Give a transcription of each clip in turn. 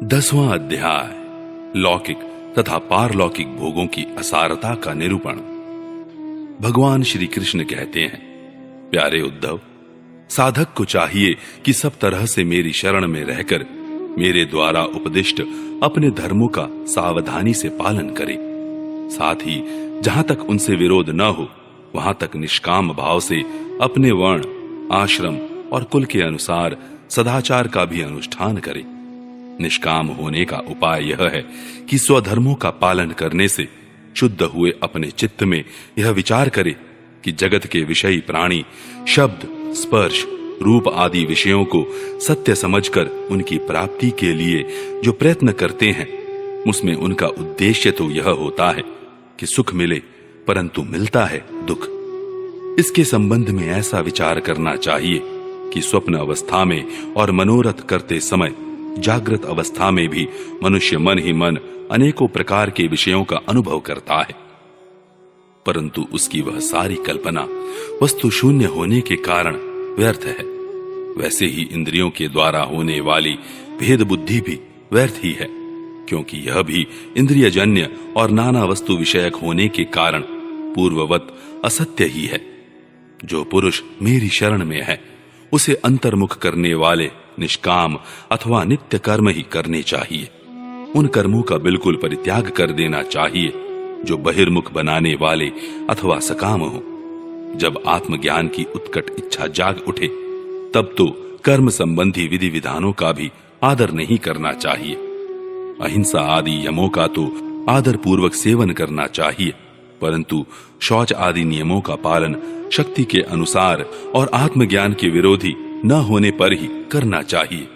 10वां अध्याय लौकिक तथा पारलौकिक भोगों की असारता का निरूपण। भगवान श्री कृष्ण कहते हैं, प्यारे उद्धव, साधक को चाहिए कि सब तरह से मेरी शरण में रहकर मेरे द्वारा उपदिष्ट अपने धर्मों का सावधानी से पालन करे। साथ ही जहां तक उनसे विरोध न हो वहां तक निष्काम भाव से अपने वर्ण, आश्रम और कुल के अनुसार सदाचार का भी अनुष्ठान करे। निष्काम होने का उपाय यह है कि स्वधर्मों का पालन करने से शुद्ध हुए अपने चित्त में यह विचार करे कि जगत के विषयी प्राणी शब्द, स्पर्श, रूप आदि विषयों को सत्य समझकर उनकी प्राप्ति के लिए जो प्रयत्न करते हैं, उसमें उनका उद्देश्य तो यह होता है कि सुख मिले, परंतु मिलता है दुख। इसके संबंध में ऐसा विचार करना चाहिए कि स्वप्न अवस्था में और मनोरथ करते समय जागृत अवस्था में भी मनुष्य मन ही मन अनेकों प्रकार के विषयों का अनुभव करता है, परंतु उसकी वह सारी कल्पना वस्तु शून्य होने के कारण व्यर्थ है। वैसे ही इंद्रियों के द्वारा होने वाली भेद बुद्धि भी व्यर्थ ही है, क्योंकि यह भी इंद्रियजन्य और नाना वस्तु विषयक होने के कारण पूर्ववत असत्य ही है। जो पुरुष मेरी शरण में है उसे अंतर्मुख करने वाले निष्काम अथवा नित्य कर्म ही करने चाहिए। उन कर्मों का बिल्कुल परित्याग कर देना चाहिए जो बहिर्मुख बनाने वाले अथवा सकाम हो। जब आत्मज्ञान की उत्कट इच्छा जाग उठे तब तो कर्म संबंधी विधि विधानों का भी आदर नहीं करना चाहिए। अहिंसा आदि यमों का तो आदर पूर्वक सेवन करना चाहिए, परंतु शौच आदि नियमों का पालन शक्ति के अनुसार और आत्मज्ञान के विरोधी न होने पर ही करना चाहिए।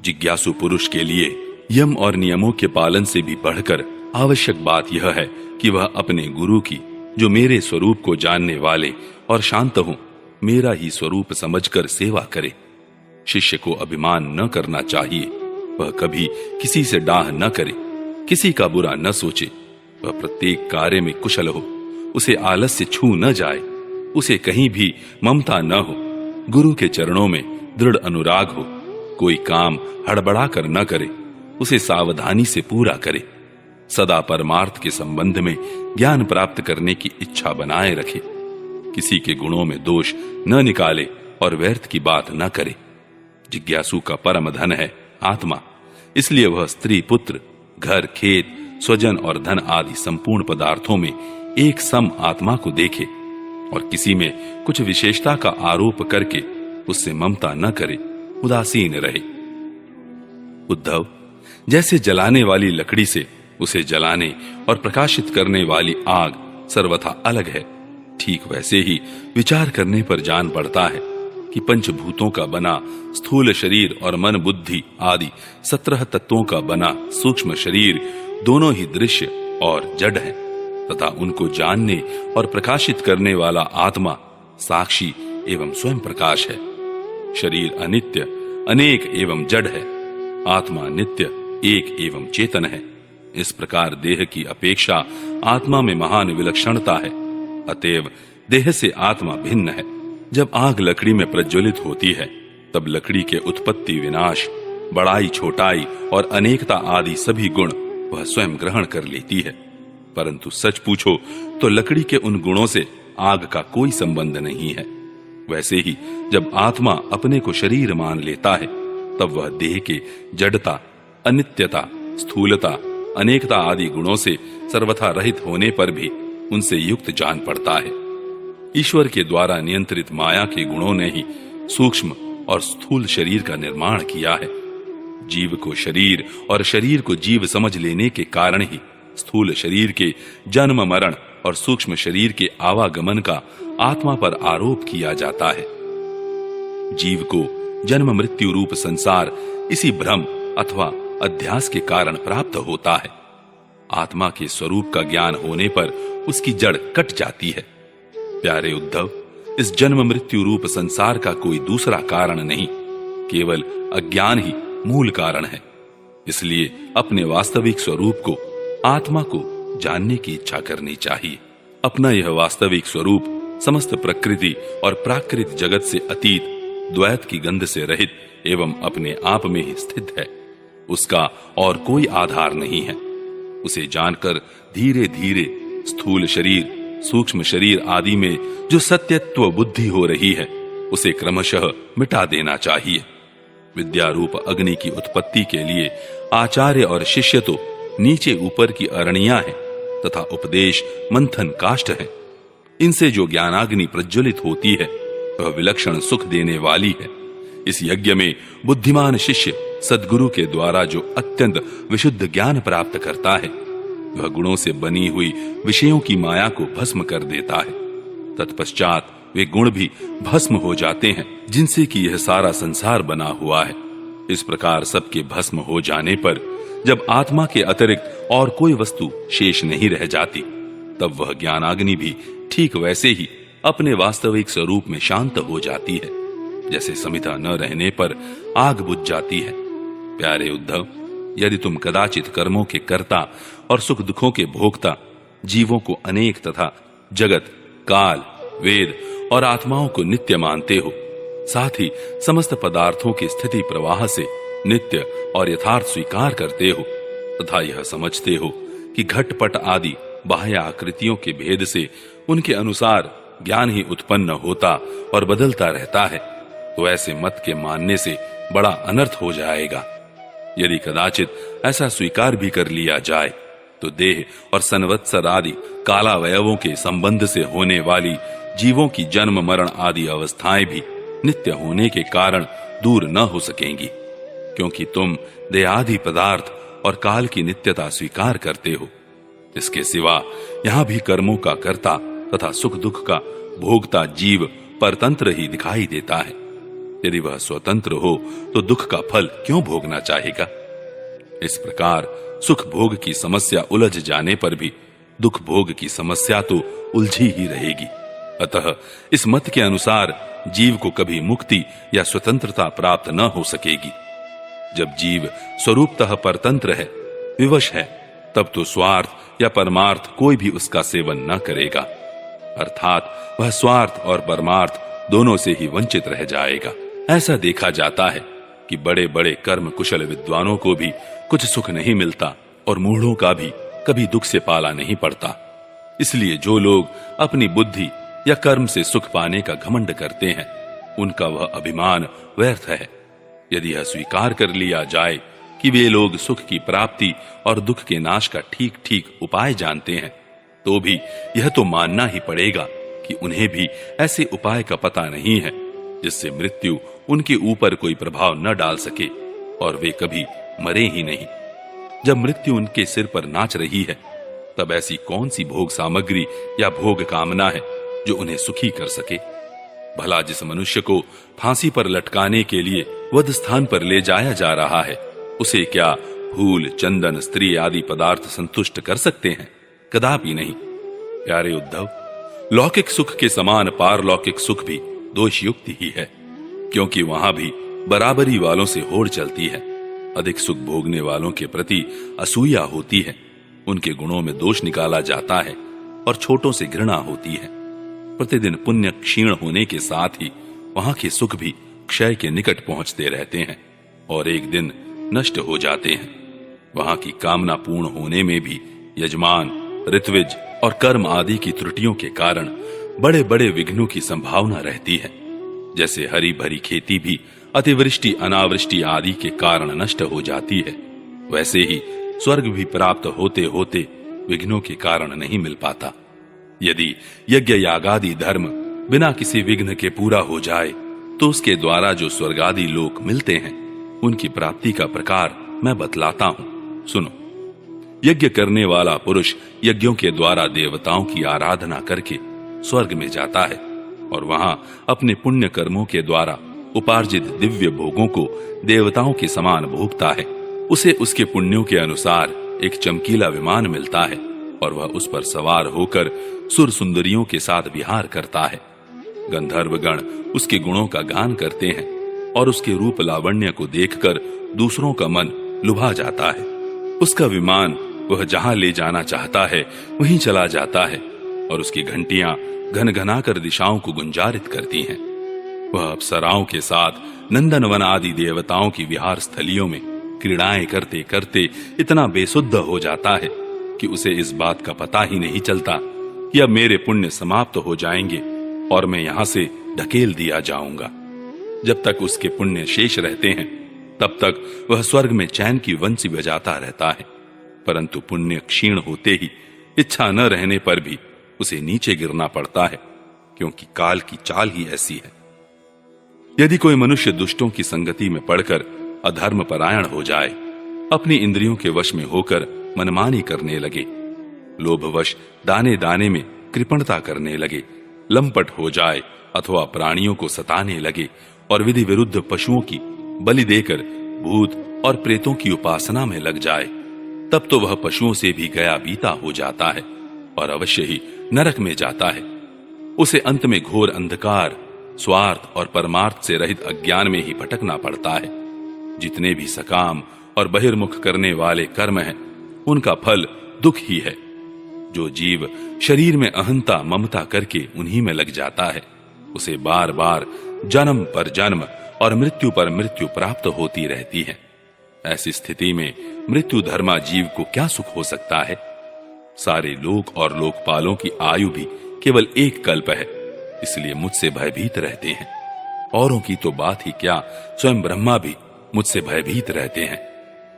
जिज्ञासु पुरुष के लिए यम और नियमों के पालन से भी बढ़कर आवश्यक बात यह है कि वह अपने गुरु की, जो मेरे स्वरूप को जानने वाले और शांत हो, मेरा ही स्वरूप समझकर सेवा करे। शिष्य को अभिमान न करना चाहिए। वह कभी किसी से डाह न करे, किसी का बुरा न सोचे। वह प्रत्येक कार्य में कुशल हो, उसे आलस्य छू न जाए, उसे कहीं भी ममता न हो, गुरु के चरणों में दृढ़ अनुराग हो, कोई काम हड़बड़ा कर न करे, उसे सावधानी से पूरा करे, सदा परमार्थ के संबंध में ज्ञान प्राप्त करने की इच्छा बनाए रखे, किसी के गुणों में दोष न निकाले और व्यर्थ की बात न करे। जिज्ञासु का परम धन है आत्मा, इसलिए वह स्त्री, पुत्र, घर, खेत, स्वजन और धन आदि संपूर्ण पदार्थों में एक सम आत्मा को देखे और किसी में कुछ विशेषता का आरोप करके उससे ममता न करे, उदासीन रहे। उद्धव, जैसे जलाने वाली लकड़ी से उसे जलाने और प्रकाशित करने वाली आग सर्वथा अलग है, ठीक वैसे ही विचार करने पर जान पड़ता है कि पंचभूतों का बना स्थूल शरीर और मन बुद्धि आदि 17 तत्वों का बना सूक्ष्म शरीर दोनों ही दृश्य और जड़ है, तथा उनको जानने और प्रकाशित करने वाला आत्मा साक्षी एवं स्वयं प्रकाश है। शरीर अनित्य, अनेक एवं जड़ है, आत्मा नित्य, एक एवं चेतन है। इस प्रकार देह की अपेक्षा आत्मा में महान विलक्षणता है, अतएव देह से आत्मा भिन्न है। जब आग लकड़ी में प्रज्वलित होती है तब लकड़ी के उत्पत्ति, विनाश, बड़ाई, छोटाई और अनेकता आदि सभी गुण वह स्वयं ग्रहण कर लेती है, परंतु सच पूछो तो लकड़ी के उन गुणों से आग का कोई संबंध नहीं है। वैसे ही जब आत्मा अपने को शरीर मान लेता है तब वह देह के जड़ता, अनित्यता, स्थूलता, अनेकता आदि गुणों से सर्वथा रहित होने पर भी उनसे युक्त जान पड़ता है। ईश्वर के द्वारा नियंत्रित माया के गुणों ने ही सूक्ष्म और स्थूल शरीर का निर्माण किया है। जीव को शरीर और शरीर को जीव समझ लेने के कारण ही स्थूल शरीर के जन्म, मरण और सूक्ष्म शरीर के आवागमन का आत्मा पर आरोप किया जाता है। जीव को जन्म मृत्यु रूप संसार इसी भ्रम अथवा अध्यास के कारण प्राप्त होता है। आत्मा के स्वरूप का ज्ञान होने पर उसकी जड़ कट जाती है। प्यारे उद्धव, इस जन्म मृत्यु रूप संसार का कोई दूसरा कारण नहीं, केवल अज्ञान ही मूल कारण है। इसलिए अपने वास्तविक स्वरूप को, आत्मा को जानने की इच्छा करनी चाहिए। अपना यह वास्तविक स्वरूप समस्त प्रकृति और प्राकृत जगत से अतीत, द्वैत की गंध से रहित एवं अपने आप में ही स्थित है। उसका और कोई आधार नहीं है। उसे जानकर धीरे धीरे स्थूल शरीर, सूक्ष्म शरीर आदि में जो सत्यत्व बुद्धि हो रही है, उसे क्रमशः मिटा देना चाहिए। विद्या रूप अग्नि की उत्पत्ति के लिए आचार्य और शिष्य तो नीचे ऊपर की अरणियां हैं तथा उपदेश मंथन काष्ठ है। इनसे जो ज्ञानाग्नि प्रज्वलित होती है वह विलक्षण सुख देने वाली है। इस यज्ञ में बुद्धिमान शिष्य सद्गुरु के द्वारा जो अत्यंत विशुद्ध ज्ञान प्राप्त करता है, वह गुणों से बनी हुई विषयों की माया को भस्म कर देता है। तत्पश्चात वे गुण भी भस्म हो जाते हैं जिनसे कि यह सारा संसार बना हुआ है। इस प्रकार सबके भस्म हो जाने पर जब आत्मा के अतिरिक्त और कोई वस्तु शेष नहीं रह जाती, तब वह ज्ञानाग्नि भी ठीक वैसे ही अपने वास्तविक स्वरूप में शांत हो जाती है, जैसे समिता न रहने पर आग बुझ जाती है। प्यारे उद्धव, यदि तुम कदाचित कर्मों के कर्ता और सुख दुखों के भोक्ता, जीवों को अनेक तथा जगत, काल, वेद और आत्माओं को नित्य मानते हो, साथ ही समस्त पदार्थों की स्थिति प्रवाह से नित्य और यथार्थ स्वीकार करते हो तथा यह समझते हो कि घटपट आदि बाह्य आकृतियों के भेद से उनके अनुसार ज्ञान ही उत्पन्न होता और बदलता रहता है, तो ऐसे मत के मानने से बड़ा अनर्थ हो जाएगा। यदि कदाचित ऐसा स्वीकार भी कर लिया जाए तो देह और संवत्सर आदि कालावयवों के संबंध से होने वाली जीवों की जन्म मरण आदि अवस्थाएं भी नित्य होने के कारण दूर न हो सकेंगी, क्योंकि तुम देहादि पदार्थ और काल की नित्यता स्वीकार करते हो। इसके सिवा यहां भी कर्मों का कर्ता तथा सुख दुख का भोगता जीव परतंत्र ही दिखाई देता है। यदि वह स्वतंत्र हो तो दुख का फल क्यों भोगना चाहेगा? इस प्रकार सुख भोग की समस्या उलझ जाने पर भी दुख भोग की समस्या तो उलझी ही रहेगी। अतः इस मत के अनुसार जीव को कभी मुक्ति या स्वतंत्रता प्राप्त न हो सकेगी। जब जीव स्वरूपतः परतंत्र है, विवश है, तब तो स्वार्थ या परमार्थ कोई भी उसका सेवन न करेगा, अर्थात वह स्वार्थ और परमार्थ दोनों से ही वंचित रह जाएगा। ऐसा देखा जाता है कि बड़े बड़े कर्म कुशल विद्वानों को भी कुछ सुख नहीं मिलता और मूढ़ों का भी कभी दुख से पाला नहीं पड़ता। इसलिए जो लोग अपनी बुद्धि या कर्म से सुख पाने का घमंड करते हैं, उनका वह अभिमान व्यर्थ है। यदि यह स्वीकार कर लिया जाए कि वे लोग सुख की प्राप्ति और दुख के नाश का ठीक ठीक उपाय जानते हैं, तो भी यह तो मानना ही पड़ेगा कि उन्हें भी ऐसे उपाय का पता नहीं है जिससे मृत्यु उनके ऊपर कोई प्रभाव न डाल सके और वे कभी मरे ही नहीं। जब मृत्यु उनके सिर पर नाच रही है, तब ऐसी कौन सी भोग सामग्री या भोग कामना है जो उन्हें सुखी कर सके? भला जिस मनुष्य को फांसी पर लटकाने के लिए वध स्थान पर ले जाया जा रहा है, उसे क्या फूल, चंदन, स्त्री आदि पदार्थ संतुष्ट कर सकते हैं? कदापि नहीं। प्यारे उद्धव, लौकिक सुख के समान पारलौकिक सुख भी दोषयुक्त ही है, क्योंकि वहां भी बराबरी वालों से होड़ चलती है। अधिक सुख भोगने वालों के प्रति असूया होती है, उनके गुणों में दोष निकाला जाता है और छोटों से घृणा होती है। प्रतिदिन पुण्य क्षीण होने के साथ ही वहां के सुख भी क्षय के निकट पहुंचते रहते हैं और एक दिन नष्ट हो जाते हैं। वहां की कामना पूर्ण होने में भी यजमान, ऋत्विज और कर्म आदि की त्रुटियों के कारण बड़े बड़े विघ्नों की संभावना रहती है। जैसे हरी भरी खेती भी अतिवृष्टि, अनावृष्टि आदि के कारण नष्ट हो जाती है, वैसे ही स्वर्ग भी प्राप्त होते होते विघ्नों के कारण नहीं मिल पाता। यदि यज्ञ यागादि धर्म बिना किसी विघ्न के पूरा हो जाए, तो उसके द्वारा जो स्वर्गादि लोक मिलते हैं, उनकी प्राप्ति का प्रकार मैं बतलाता हूं, सुनो। यज्ञ करने वाला पुरुष यज्ञों के द्वारा देवताओं की आराधना करके स्वर्ग में जाता है और वहां अपने पुण्य कर्मों के द्वारा उपार्जित दिव्य भोगों को देवताओं के समान भोगता है। उसे उसके पुण्यों के अनुसार एक चमकीला विमान मिलता है और वह उस पर सवार होकर सुर सुंदरियों के साथ विहार करता है। गंधर्वगण उसके गुणों का गान करते हैं और उसके रूप लावण्य को देखकर दूसरों का मन लुभा जाता है। उसका विमान वह जहां ले जाना चाहता है वहीं चला जाता है और उसकी घंटियां घनघनाकर दिशाओं को गुंजारित करती हैं। वह अप्सराओं के साथ नंदनवन आदि देवताओं की विहार स्थलियों में क्रीड़ाएं करते करते इतना बेसुद्ध हो जाता है कि उसे इस बात का पता ही नहीं चलता कि अब मेरे पुण्य समाप्त हो जाएंगे और मैं यहां से ढकेल दिया जाऊंगा। जब तक उसके पुण्य शेष रहते हैं तब तक वह स्वर्ग में चैन की बंसी बजाता रहता है, परंतु पुण्य क्षीण होते ही इच्छा न रहने पर भी उसे नीचे गिरना पड़ता है, क्योंकि काल की चाल ही ऐसी है। यदि कोई मनुष्य दुष्टों की संगति में पड़कर अधर्म परायण हो जाए, अपनी इंद्रियों के वश में होकर मनमानी करने लगे, लोभवश दाने दाने में कृपणता करने लगे, लंपट हो जाए अथवा प्राणियों को सताने लगे और विधि विरुद्ध पशुओं की बलि देकर भूत और प्रेतों की उपासना में लग जाए, तब तो वह पशुओं से भी गया बीता हो जाता है और अवश्य ही नरक में जाता है। उसे अंत में घोर अंधकार, स्वार्थ और परमार्थ से रहित अज्ञान में ही भटकना पड़ता है। जितने भी सकाम और बहिर्मुख करने वाले कर्म हैं, उनका फल दुख ही है। जो जीव शरीर में अहंता ममता करके उन्हीं में लग जाता है, उसे बार बार जन्म पर जन्म और मृत्यु पर मृत्यु प्राप्त होती रहती है। ऐसी स्थिति में मृत्यु धर्मा जीव को क्या सुख हो सकता है? सारे लोक और लोकपालों की आयु भी केवल एक कल्प है, इसलिए मुझसे भयभीत रहते हैं। औरों की तो बात ही क्या, स्वयं ब्रह्मा भी मुझसे भयभीत रहते हैं,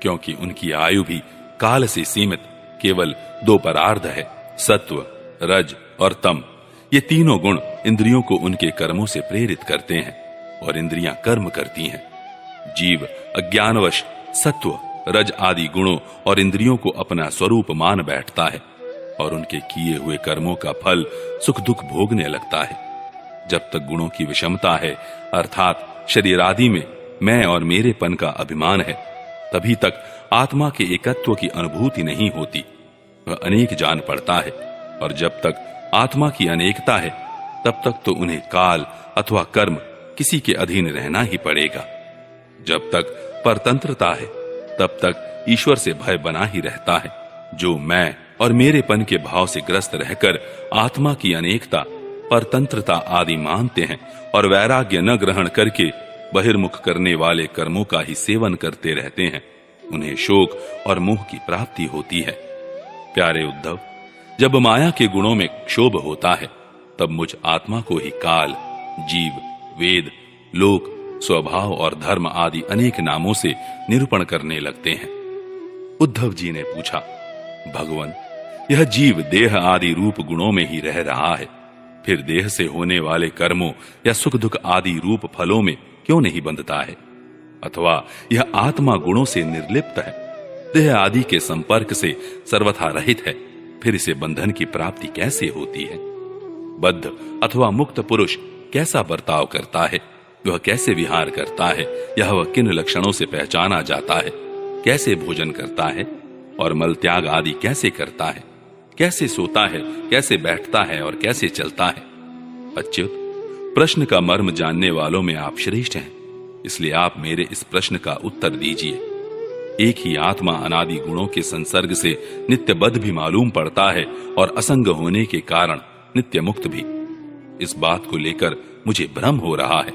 क्योंकि उनकी आयु भी काल से सीमित केवल 2 परार्ध है, सत्व, रज और तम। ये तीनों गुण इंद्रियों को उनके कर्मों से प्रेरित करते हैं और इंद्रियां कर्म करती हैं। जीव अज्ञानवश सत्व, रज आदि गुणों और इंद्रियों को अपना स्वरूप मान बैठता है और उनके किए हुए कर्मों का फल सुख दुख भोगने लगता है। जब तक गुणों की विषमता है, अर्थात शरीर आदि में मैं और मेरेपन का अभिमान है, तभी तक आत्मा के एकत्व की अनुभूति नहीं होती। वह अनेक जान पड़ता है और जब तक आत्मा की अनेकता है तब तक तो उन्हें काल अथवा कर्म किसी के अधीन रहना ही पड़ेगा। जब तक परतंत्रता है तब तक ईश्वर से भय बना ही रहता है। जो मैं और मेरेपन के भाव से ग्रस्त रहकर आत्मा की अनेकता, परतंत्रता आदि मानते हैं और वैराग्य न ग्रहण करके बहिर्मुख करने वाले कर्मों का ही सेवन करते रहते हैं, उन्हें शोक और मोह की प्राप्ति होती है। प्यारे उद्धव, जब माया के गुणों में क्षोभ होता है तब मुझ आत्मा को ही काल, जीव, वेद, लोक, स्वभाव और धर्म आदि अनेक नामों से निरूपण करने लगते हैं। उद्धव जी ने पूछा, भगवान, यह जीव देह आदि रूप गुणों में ही रह रहा है, फिर देह से होने वाले कर्मों या सुख दुख आदि रूप फलों में क्यों नहीं बंधता है? अथवा यह आत्मा गुणों से निर्लिप्त है, देह आदि के संपर्क से सर्वथा रहित है, फिर इसे बंधन की प्राप्ति कैसे होती है? बद्ध अथवा मुक्त पुरुष कैसा बर्ताव करता है, वह कैसे विहार करता है, यह वह किन लक्षणों से पहचाना जाता है, कैसे भोजन करता है और मल त्याग आदि कैसे करता है, कैसे सोता है, कैसे बैठता है और कैसे चलता है? अच्युत, प्रश्न का मर्म जानने वालों में आप श्रेष्ठ हैं, इसलिए आप मेरे इस प्रश्न का उत्तर दीजिए। एक ही आत्मा अनादि गुणों के संसर्ग से नित्यबद्ध भी मालूम पड़ता है और असंग होने के कारण नित्य मुक्त भी। इस बात को लेकर मुझे भ्रम हो रहा है।